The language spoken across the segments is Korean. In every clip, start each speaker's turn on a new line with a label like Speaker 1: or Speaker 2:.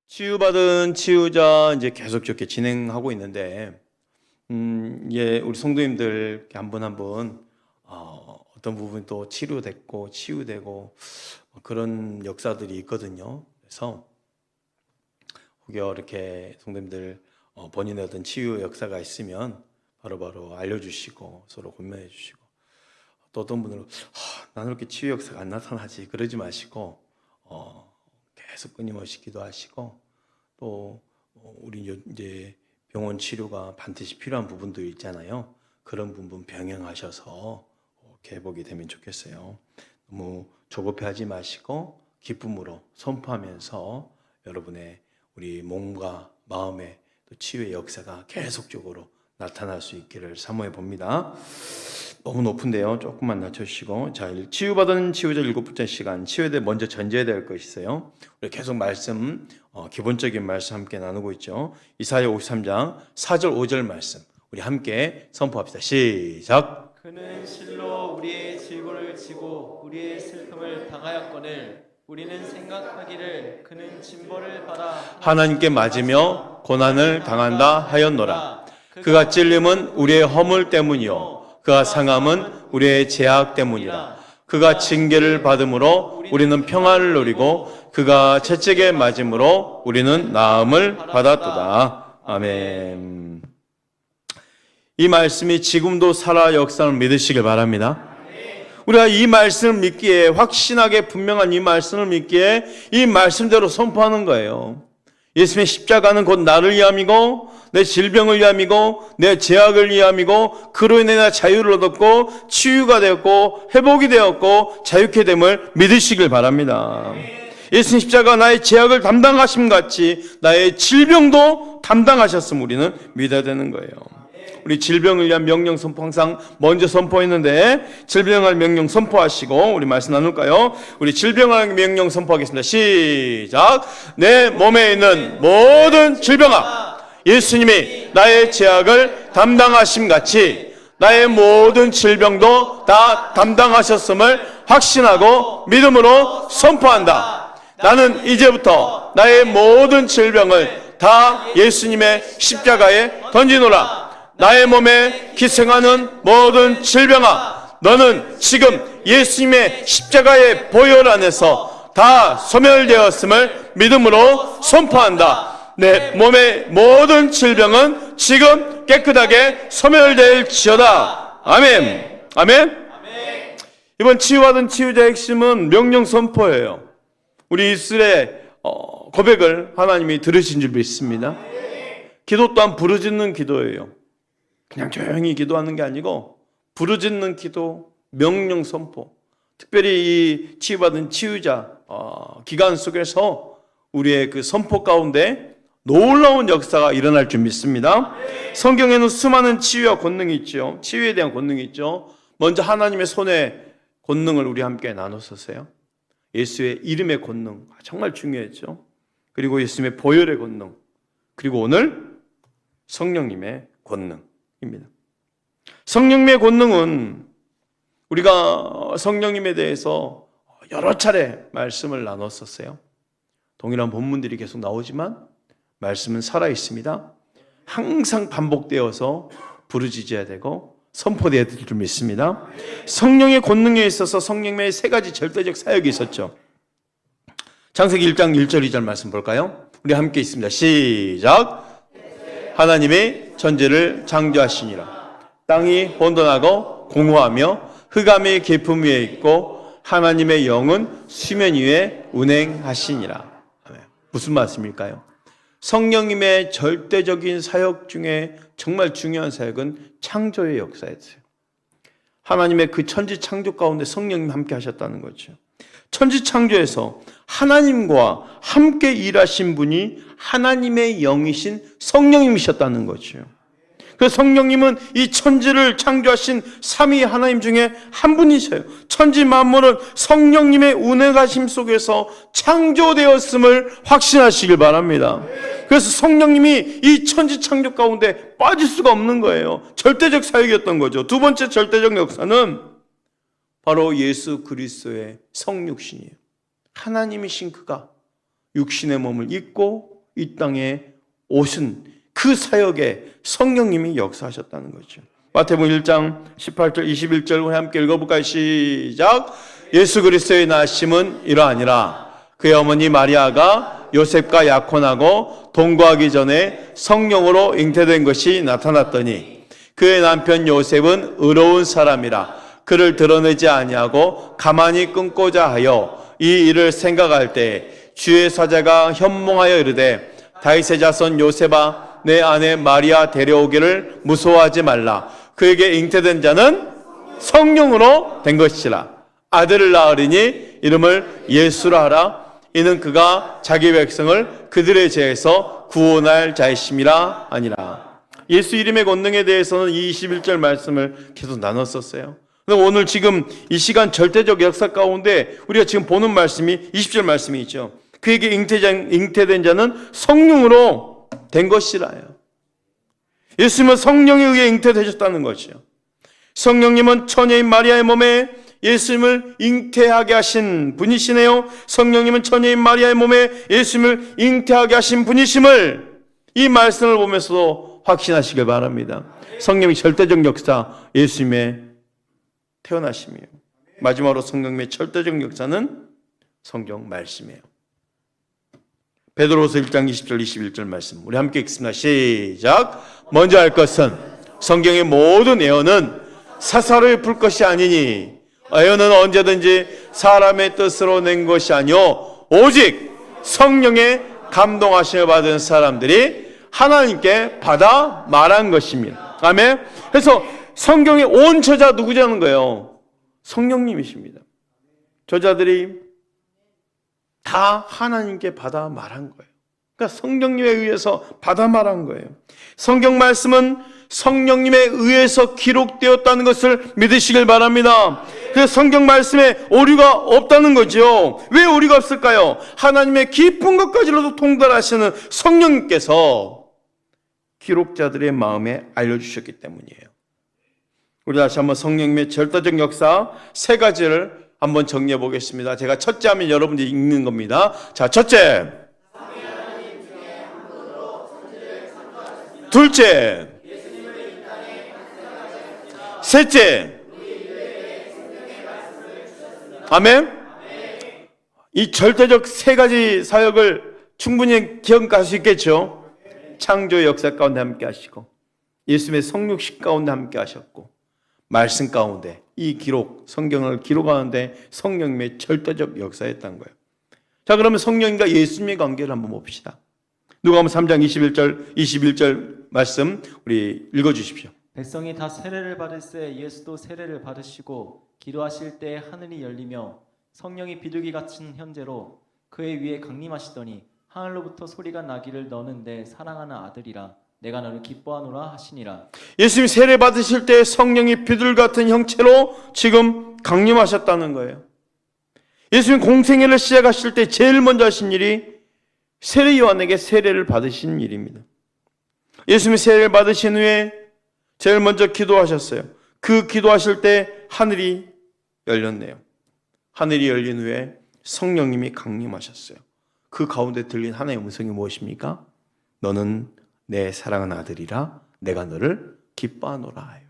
Speaker 1: 치유받은 치유자 이제 계속 이렇게 진행하고 있는데, 이제 우리 성도님들 한 분 한 분 어떤 부분이 또 치료됐고 치유되고 그런 역사들이 있거든요. 그래서 혹여 이렇게 성도님들 본인의 어떤 치유 역사가 있으면 바로바로 알려주시고 서로 공유해 주시고, 또 어떤 분들은 나는 이렇게 치유 역사가 안 나타나지 그러지 마시고 계속 끊임없이 기도하시고, 또 우리 이제 병원 치료가 반드시 필요한 부분도 있잖아요. 그런 부분 병행하셔서 회복이 되면 좋겠어요. 너무 조급해하지 마시고 기쁨으로 선포하면서 여러분의 우리 몸과 마음의 또 치유의 역사가 계속적으로 나타날 수 있기를 사모해 봅니다. 너무 높은데요. 조금만 낮춰주시고, 자, 치유받은 치유자 7번째 시간, 치유에 대해 먼저 전제해야 될 것이 있어요. 우리 계속 말씀, 기본적인 말씀 함께 나누고 있죠. 이사야 53장 4절 5절 말씀 우리 함께 선포합시다. 시작.
Speaker 2: 그는 실로 우리의 질고를 지고 우리의 슬픔을 당하였거늘 우리는 생각하기를 그는 징벌을 받아
Speaker 1: 하나님께 맞으며 고난을 당한다 하였노라. 그가 찔림은 우리의 허물 때문이요 그가 상함은 우리의 죄악 때문이라. 그가 징계를 받음으로 우리는 평안을 누리고 그가 채찍에 맞음으로 우리는 나음을 받았도다. 아멘. 이 말씀이 지금도 살아 역사를 믿으시길 바랍니다. 우리가 이 말씀을 믿기에, 확신하게 분명한 이 말씀을 믿기에 이 말씀대로 선포하는 거예요. 예수님의 십자가는 곧 나를 위함이고 내 질병을 위함이고 내 죄악을 위함이고 그로 인해 내가 자유를 얻었고 치유가 되었고 회복이 되었고 자유케 됨을 믿으시길 바랍니다. 예수님 십자가 나의 죄악을 담당하심 같이 나의 질병도 담당하셨음 우리는 믿어야 되는 거예요. 우리 질병을 위한 명령 선포 항상 먼저 선포했는데, 질병할 명령 선포하시고 우리 말씀 나눌까요? 우리 질병할 명령 선포하겠습니다. 시작. 내 몸에 있는 모든 질병아, 예수님이 나의 죄악을 담당하심 같이 나의 모든 질병도 다 담당하셨음을 확신하고 믿음으로 선포한다. 나는 이제부터 나의 모든 질병을 다 예수님의 십자가에 던지노라. 나의 몸에 기생하는 모든 질병아, 너는 지금 예수님의 십자가의 보혈 안에서 다 소멸되었음을 믿음으로 선포한다. 내 몸의 모든 질병은 지금 깨끗하게 소멸될지어다. 아멘. 아멘. 이번 치유받은 치유자의 핵심은 명령 선포예요. 우리 이슬의 고백을 하나님이 들으신 줄 믿습니다. 기도 또한 부르짖는 기도예요. 그냥 조용히 기도하는 게 아니고 부르짖는 기도, 명령 선포. 특별히 이 치유받은 치유자 기간 속에서 우리의 그 선포 가운데 놀라운 역사가 일어날 줄 믿습니다. 성경에는 수많은 치유와 권능이 있죠. 치유에 대한 권능이 있죠. 먼저 하나님의 손의 권능을 우리 함께 나눴었어요. 예수의 이름의 권능 정말 중요했죠. 그리고 예수님의 보혈의 권능, 그리고 오늘 성령님의 권능 입니다. 성령님의 권능은 우리가 성령님에 대해서 여러 차례 말씀을 나눴었어요. 동일한 본문들이 계속 나오지만 말씀은 살아 있습니다. 항상 반복되어서 부르짖어야 되고 선포되어야 될 줄 믿습니다. 성령의 권능에 있어서 성령님의 세 가지 절대적 사역이 있었죠. 창세기 1장 1절 2절 말씀 볼까요? 우리 함께 있습니다. 시작. 하나님이 천지를 창조하시니라. 땅이 혼돈하고 공허하며 흑암이 깊음 위에 있고 하나님의 영은 수면 위에 운행하시니라. 무슨 말씀일까요? 성령님의 절대적인 사역 중에 정말 중요한 사역은 창조의 역사였어요. 하나님의 그 천지 창조 가운데 성령님 함께 하셨다는 거죠. 천지 창조에서 하나님과 함께 일하신 분이 하나님의 영이신 성령님이셨다는 거죠. 그 성령님은 이 천지를 창조하신 삼위 하나님 중에 한 분이셔요. 천지 만물은 성령님의 운행하심 속에서 창조되었음을 확신하시길 바랍니다. 그래서 성령님이 이 천지 창조 가운데 빠질 수가 없는 거예요. 절대적 사역이었던 거죠. 두 번째 절대적 역사는 바로 예수 그리스도의 성육신이에요. 하나님이신 그가 육신의 몸을 입고 이 땅에 오신 그 사역에 성령님이 역사하셨다는 거죠. 마태복음 1장 18절 21절 우리 함께 읽어볼까요? 시작. 예수 그리스도의 나심은 이러하니라. 그의 어머니 마리아가 요셉과 약혼하고 동거하기 전에 성령으로 잉태된 것이 나타났더니 그의 남편 요셉은 의로운 사람이라 그를 드러내지 아니하고 가만히 끊고자 하여 이 일을 생각할 때 주의 사자가 현몽하여 이르되 다윗의 자손 요셉아 내 아내 마리아 데려오기를 무서워하지 말라. 그에게 잉태된 자는 성령으로 된 것이라. 아들을 낳으리니 이름을 예수라 하라. 이는 그가 자기 백성을 그들의 죄에서 구원할 자이심이라 아니라. 예수 이름의 권능에 대해서는 이 21절 말씀을 계속 나눴었어요. 근데 오늘 지금 이 시간 절대적 역사 가운데 우리가 지금 보는 말씀이 20절 말씀이 있죠. 그에게 잉태된 자는 성령으로 된 것이라요. 예수님은 성령에 의해 잉태되셨다는 것이요. 성령님은 처녀인 마리아의 몸에 예수님을 잉태하게 하신 분이시네요. 성령님은 처녀인 마리아의 몸에 예수님을 잉태하게 하신 분이심을 이 말씀을 보면서도 확신하시길 바랍니다. 성령의 절대적 역사, 예수님의 태어나심이에요. 마지막으로 성령님의 절대적 역사는 성경 말씀이에요. 베드로후서 1장 20절 21절 말씀 우리 함께 읽습니다. 시작. 먼저 할 것은 성경의 모든 예언은 사사로이 풀 것이 아니니 예언은 언제든지 사람의 뜻으로 낸 것이 아니요 오직 성령의 감동하심을 받은 사람들이 하나님께 받아 말한 것입니다. 아멘. 그래서 성경의 온 저자 누구냐는 거예요. 성령님이십니다. 저자들이 다 하나님께 받아 말한 거예요. 그러니까 성령님에 의해서 받아 말한 거예요. 성경 말씀은 성령님에 의해서 기록되었다는 것을 믿으시길 바랍니다. 그래서 성경 말씀에 오류가 없다는 거죠. 왜 오류가 없을까요? 하나님의 깊은 것까지라도 통달하시는 성령님께서 기록자들의 마음에 알려주셨기 때문이에요. 우리 다시 한번 성령님의 절대적 역사 세 가지를 한번 정리해 보겠습니다. 제가 첫째 하면 여러분들이 읽는 겁니다. 자, 첫째. 둘째. 셋째. 아멘. 이 절대적 세 가지 사역을 충분히 기억할 수 있겠죠. 창조의 역사 가운데 함께 하시고 예수님의 성육식 가운데 함께 하셨고 말씀 가운데 이 기록, 성경을 기록하는데 성령님의 절대적 역사였던 거예요. 자, 그러면 성령님과 예수님의 관계를 한번 봅시다. 누가복음 3장 21절 말씀 우리 읽어주십시오.
Speaker 2: 백성이 다 세례를 받을새 예수도 세례를 받으시고 기도하실 때 하늘이 열리며 성령이 비둘기 같은 현재로 그의 위에 강림하시더니 하늘로부터 소리가 나기를 너는 내 사랑하는 아들이라 내가 너를 기뻐하노라 하시니라.
Speaker 1: 예수님이 세례 받으실 때 성령이 비둘기 같은 형체로 지금 강림하셨다는 거예요. 예수님 공생애를 시작하실 때 제일 먼저 하신 일이 세례 요한에게 세례를 받으신 일입니다. 예수님이 세례를 받으신 후에 제일 먼저 기도하셨어요. 그 기도하실 때 하늘이 열렸네요. 하늘이 열린 후에 성령님이 강림하셨어요. 그 가운데 들린 하나의 음성이 무엇입니까? 너는 내 사랑하는 아들이라 내가 너를 기뻐하노라 하요.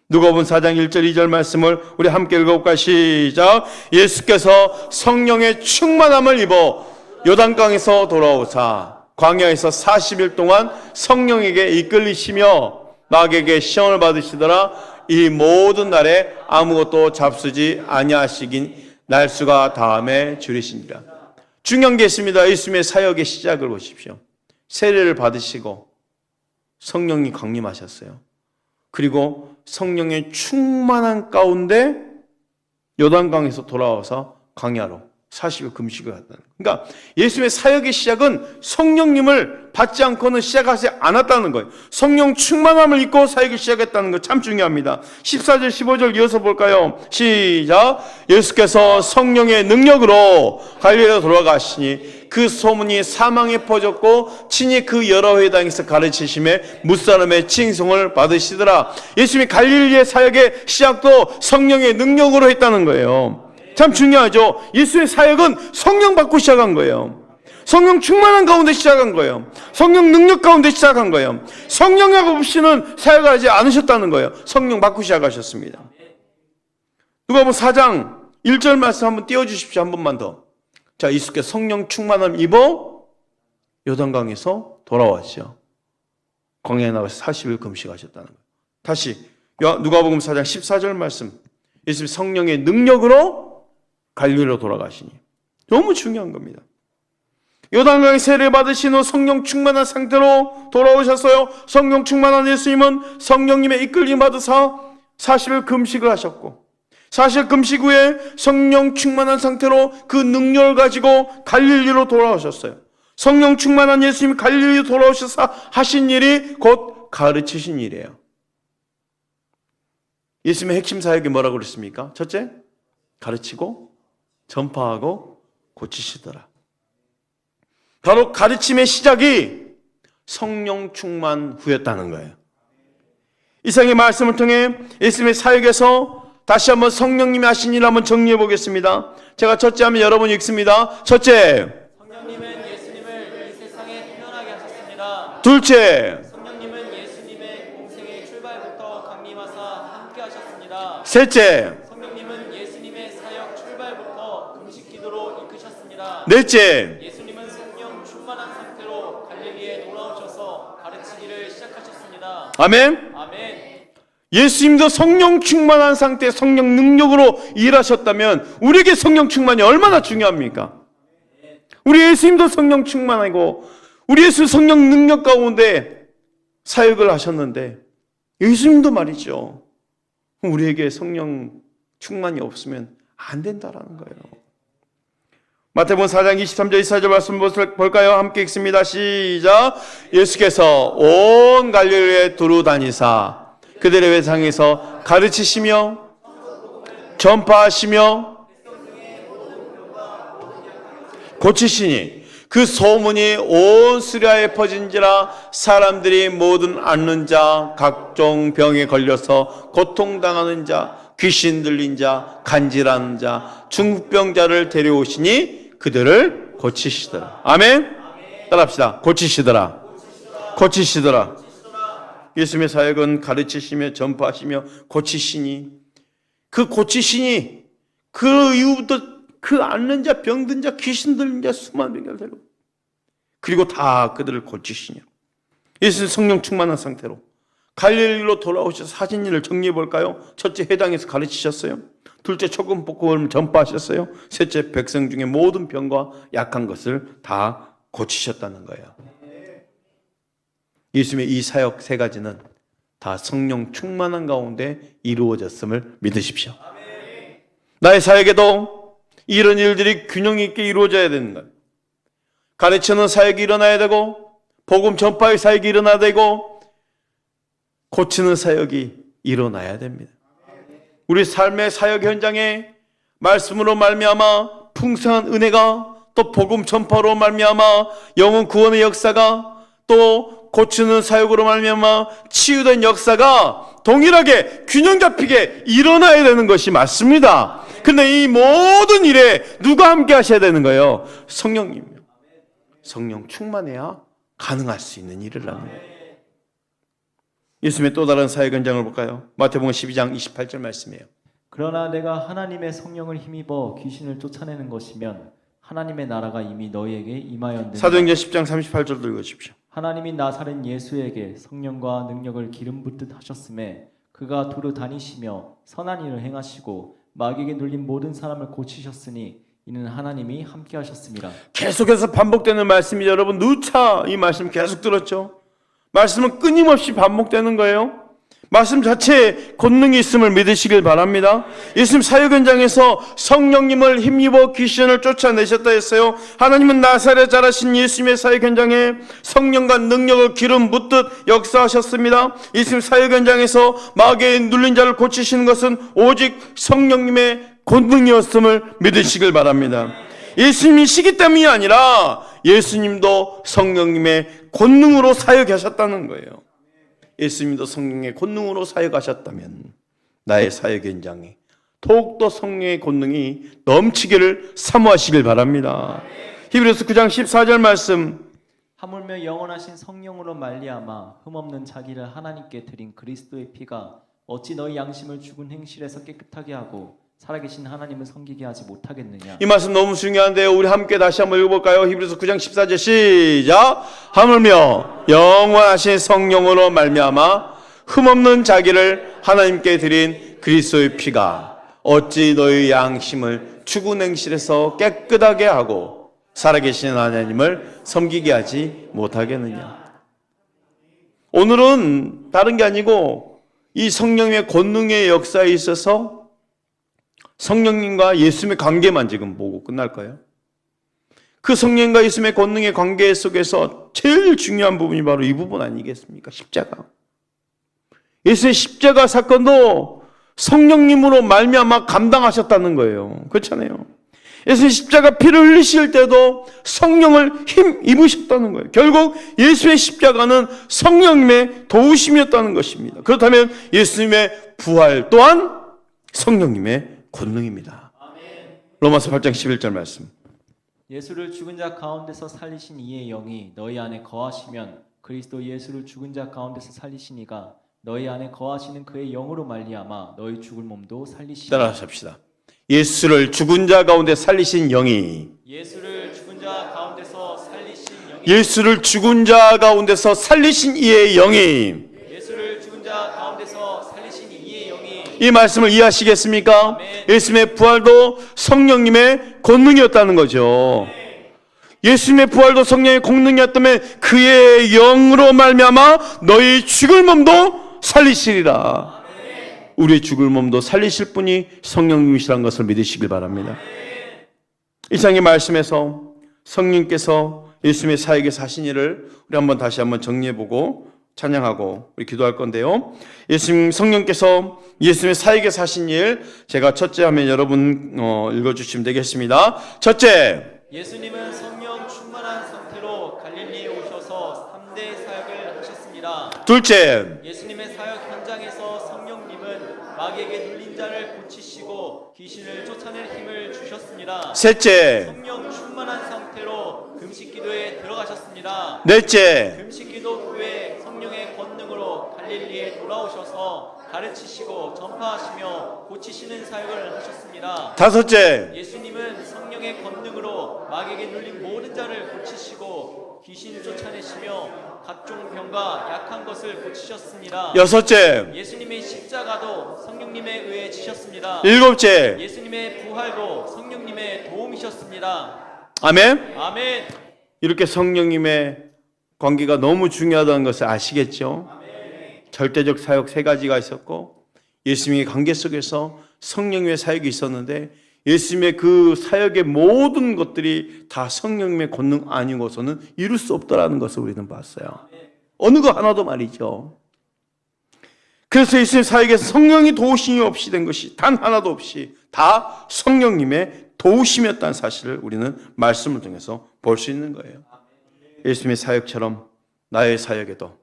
Speaker 1: 누가복음 4장 1절 2절 말씀을 우리 함께 읽어볼까요? 시작. 예수께서 성령의 충만함을 입어 요단강에서 돌아오사 광야에서 40일 동안 성령에게 이끌리시며 마귀에게 시험을 받으시더라. 이 모든 날에 아무것도 잡수지 아니하시긴 날수가 다음에 줄이시니라. 중요한 게 있습니다. 예수님의 사역의 시작을 보십시오. 세례를 받으시고 성령이 강림하셨어요. 그리고 성령의 충만한 가운데 요단강에서 돌아와서 광야로 40일 금식을 했다는 거예요. 그러니까 예수님의 사역의 시작은 성령님을 받지 않고는 시작하지 않았다는 거예요. 성령 충만함을 입고 사역을 시작했다는 거 참 중요합니다. 14절 15절 이어서 볼까요? 시작. 예수께서 성령의 능력으로 갈릴리로 돌아가시니 그 소문이 사망에 퍼졌고 친히 그 여러 회당에서 가르치심에 무사람의 칭송을 받으시더라. 예수님이 갈릴리의 사역의 시작도 성령의 능력으로 했다는 거예요. 참 중요하죠. 예수의 사역은 성령 받고 시작한 거예요. 성령 충만한 가운데 시작한 거예요. 성령 능력 가운데 시작한 거예요. 성령력 없이는 사역하지 않으셨다는 거예요. 성령 받고 시작하셨습니다. 누가복음 4장 1절 말씀 한번 띄워주십시오. 한 번만 더. 자, 예수께서 성령 충만함 입어 요단강에서 돌아왔죠. 광야에 나가서 40일 금식하셨다는 거예요. 다시 누가복음 4장 14절 말씀. 예수님 성령의 능력으로 갈릴리로 돌아가시니. 너무 중요한 겁니다. 요단강에 세례 받으신 후 성령 충만한 상태로 돌아오셨어요. 성령 충만한 예수님은 성령님의 이끌림 받으사 40일 금식을 하셨고 40일 금식 후에 성령 충만한 상태로 그 능력을 가지고 갈릴리로 돌아오셨어요. 성령 충만한 예수님이 갈릴리로 돌아오셔서 하신 일이 곧 가르치신 일이에요. 예수님의 핵심 사역이 뭐라고 그랬습니까? 첫째, 가르치고 전파하고 고치시더라. 바로 가르침의 시작이 성령 충만 후였다는 거예요. 이상의 말씀을 통해 예수님의 사역에서 다시 한번 성령님이 하신 일을 한번 정리해 보겠습니다. 제가 첫째 하면 여러분이 읽습니다. 첫째,
Speaker 2: 성령님은 예수님을 이 세상에 태어나게 하셨습니다.
Speaker 1: 둘째,
Speaker 2: 성령님은 예수님의 공생의 출발부터 강림하사 함께 하셨습니다.
Speaker 1: 셋째,
Speaker 2: 성령님은 예수님의 사역 출발부터 금식 기도로 이끄셨습니다.
Speaker 1: 넷째,
Speaker 2: 예수님은 성령 충만한 상태로 갈릴리에 돌아오셔서 가르치기를 시작하셨습니다.
Speaker 1: 아멘.
Speaker 2: 아멘.
Speaker 1: 예수님도 성령 충만한 상태, 성령 능력으로 일하셨다면 우리에게 성령 충만이 얼마나 중요합니까? 우리 예수님도 성령 충만하고 우리 예수 성령 능력 가운데 사역을 하셨는데 예수님도 말이죠. 우리에게 성령 충만이 없으면 안 된다라는 거예요. 마태복음 4장 23절 24절 말씀 볼까요? 함께 읽습니다. 시작. 예수께서 온 갈릴리에 두루 다니사 그들의 회상에서 가르치시며 전파하시며 고치시니 그 소문이 온 수리아에 퍼진지라 사람들이 모든 앓는 자 각종 병에 걸려서 고통당하는 자 귀신 들린 자 간질하는 자 중풍병자를 데려오시니 그들을 고치시더라. 아멘. 따라합시다. 고치시더라. 고치시더라. 예수님의 사역은 가르치시며 전파하시며 고치시니 그 고치시니 그 이후부터 그 앓는 자 병든 자 귀신 들린 자 수많은 병자를 데리고 그리고 다 그들을 고치시냐. 예수님 성령 충만한 상태로 갈릴리로 돌아오셔서 하신 일을 정리해 볼까요? 첫째, 회당에서 가르치셨어요. 둘째, 초금 복음을 전파하셨어요. 셋째, 백성 중에 모든 병과 약한 것을 다 고치셨다는 거예요. 예수님의 이 사역 세 가지는 다 성령 충만한 가운데 이루어졌음을 믿으십시오. 나의 사역에도 이런 일들이 균형 있게 이루어져야 되는 거예요. 가르치는 사역이 일어나야 되고 복음 전파의 사역이 일어나야 되고 고치는 사역이 일어나야 됩니다. 우리 삶의 사역 현장에 말씀으로 말미암아 풍성한 은혜가 또 복음 전파로 말미암아 영혼 구원의 역사가 또 고치는 사역으로 말미암아 치유된 역사가 동일하게 균형 잡히게 일어나야 되는 것이 맞습니다. 근데 이 모든 일에 누가 함께 하셔야 되는 거예요? 성령님이요. 성령 충만해야 가능할 수 있는 일이라는 거예요. 예수님의 또 다른 사역 현장을 볼까요? 마태복음 12장 28절 말씀이에요.
Speaker 2: 그러나 내가 하나님의 성령을 힘입어 귀신을 쫓아내는 것이면 하나님의 나라가 이미 너희에게 임하였느니라.
Speaker 1: 사도행전 10장 38절도 읽어주십시오.
Speaker 2: 하나님이 나사렛 예수에게 성령과 능력을 기름 붓듯 하셨음에 그가 두루 다니시며 선한 일을 행하시고 마귀에게 눌린 모든 사람을 고치셨으니 이는 하나님이 함께 하셨습니다.
Speaker 1: 계속해서 반복되는 말씀이 여러분 누차 이 말씀 계속 들었죠. 말씀은 끊임없이 반복되는 거예요. 말씀 자체에 권능이 있음을 믿으시길 바랍니다. 예수님 사역 현장에서 성령님을 힘입어 귀신을 쫓아내셨다 했어요. 하나님은 나사렛 자라신 예수님의 사역 현장에 성령과 능력을 기름 붓듯 역사하셨습니다. 예수님 사역 현장에서 마귀에 눌린 자를 고치시는 것은 오직 성령님의 권능이었음을 믿으시길 바랍니다. 예수님이시기 때문이 아니라 예수님도 성령님의 권능으로 사역하셨다는 거예요. 예수님도 성령의 권능으로 사역하셨다면 나의 사역 현장이 더욱더 성령의 권능이 넘치기를 사모하시길 바랍니다. 히브리서 9장 14절 말씀,
Speaker 2: 하물며 영원하신 성령으로 말미암아 흠없는 자기를 하나님께 드린 그리스도의 피가 어찌 너희 양심을 죽은 행실에서 깨끗하게 하고 살아계신 하나님을 섬기게 하지 못하겠느냐.
Speaker 1: 이 말씀 너무 중요한데요. 우리 함께 다시 한번 읽어볼까요? 히브리서 9장 14절 시작. 하물며 영원하신 성령으로 말미암아 흠없는 자기를 하나님께 드린 그리스도의 피가 어찌 너희 양심을 죽은 행실에서 깨끗하게 하고 살아계신 하나님을 섬기게 하지 못하겠느냐. 오늘은 다른 게 아니고 이 성령의 권능의 역사에 있어서 성령님과 예수님의 관계만 지금 보고 끝날까요? 그 성령과 예수님의 권능의 관계 속에서 제일 중요한 부분이 바로 이 부분 아니겠습니까? 십자가. 예수의 십자가 사건도 성령님으로 말미암아 감당하셨다는 거예요. 그렇잖아요. 예수님 십자가 피를 흘리실 때도 성령을 힘 입으셨다는 거예요. 결국 예수의 십자가는 성령님의 도우심이었다는 것입니다. 그렇다면 예수님의 부활 또한 성령님의 권능입니다. 로마서 8장 11절 말씀.
Speaker 2: 예수를 죽은 자 가운데서 살리신 이의 영이 너희 안에 거하시면 그리스도 예수를 죽은 자 가운데서 살리신 이가 너희 안에 거하시는 그의 영으로 말미암아 너희 죽을 몸도 살리시리라.
Speaker 1: 따라하십시다. 예수를 죽은 자 가운데 살리신 영이
Speaker 2: 예수를 죽은 자 가운데서 살리신 영이
Speaker 1: 예수를 죽은 자 가운데서 살리신 이의 영이
Speaker 2: 예수를 죽은 자 가운데서 살리신 이의 영이
Speaker 1: 이 말씀을 이해하시겠습니까?
Speaker 2: 아멘.
Speaker 1: 예수님의 부활도 성령님의 권능이었다는 거죠. 예수님의 부활도 성령의 권능이었다면 그의 영으로 말미암아 너희 죽을 몸도 살리시리라. 우리의 죽을 몸도 살리실 분이 성령님이시라는 것을 믿으시길 바랍니다. 이 장의 말씀에서 성령께서 예수님의 사역에 사신 일을 우리 다시 한번 정리해보고 찬양하고 우리 기도할 건데요. 예수님 성령께서 예수님의 사역에 사신 일, 제가 첫째 하면 여러분 읽어주시면 되겠습니다. 첫째,
Speaker 2: 예수님은 성령 충만한 상태로 갈릴리에 오셔서 3대 사역을 하셨습니다.
Speaker 1: 둘째,
Speaker 2: 예수님의 사역 현장에서 성령님은 마귀에게 눌린 자를 고치시고 귀신을 쫓아낼 힘을 주셨습니다.
Speaker 1: 셋째,
Speaker 2: 성령 충만한 상태로 금식 기도에 들어가셨습니다.
Speaker 1: 넷째,
Speaker 2: 금식 기도 후에 성령의 권능으로 갈릴리에 돌아오셔서 가르치시고 전파하시며 고치시는 사역을 하셨습니다.
Speaker 1: 다섯째,
Speaker 2: 예수님은 성령의 권능으로 마귀에게 눌린 모든 자를 고치시고 귀신을 쫓아내시며 각종 병과 약한 것을 고치셨습니다.
Speaker 1: 여섯째,
Speaker 2: 예수님의 십자가도 성령님에 의해 지셨습니다.
Speaker 1: 일곱째.
Speaker 2: 예수님의 부활도 성령님의 도움이셨습니다.
Speaker 1: 아멘.
Speaker 2: 아멘.
Speaker 1: 이렇게 성령님의 관계가 너무 중요하다는 것을 아시겠죠? 절대적 사역 세 가지가 있었고 예수님의 관계 속에서 성령님의 사역이 있었는데 예수님의 그 사역의 모든 것들이 다 성령님의 권능 아니고서는 이룰 수 없다라는 것을 우리는 봤어요. 어느 거 하나도 말이죠. 그래서 예수님 사역에서 성령이 도우심이 없이 된 것이 단 하나도 없이 다 성령님의 도우심이었다는 사실을 우리는 말씀을 통해서 볼 수 있는 거예요. 예수님의 사역처럼 나의 사역에도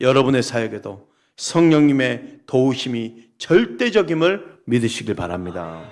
Speaker 1: 여러분의 사역에도 성령님의 도우심이 절대적임을 믿으시길 바랍니다.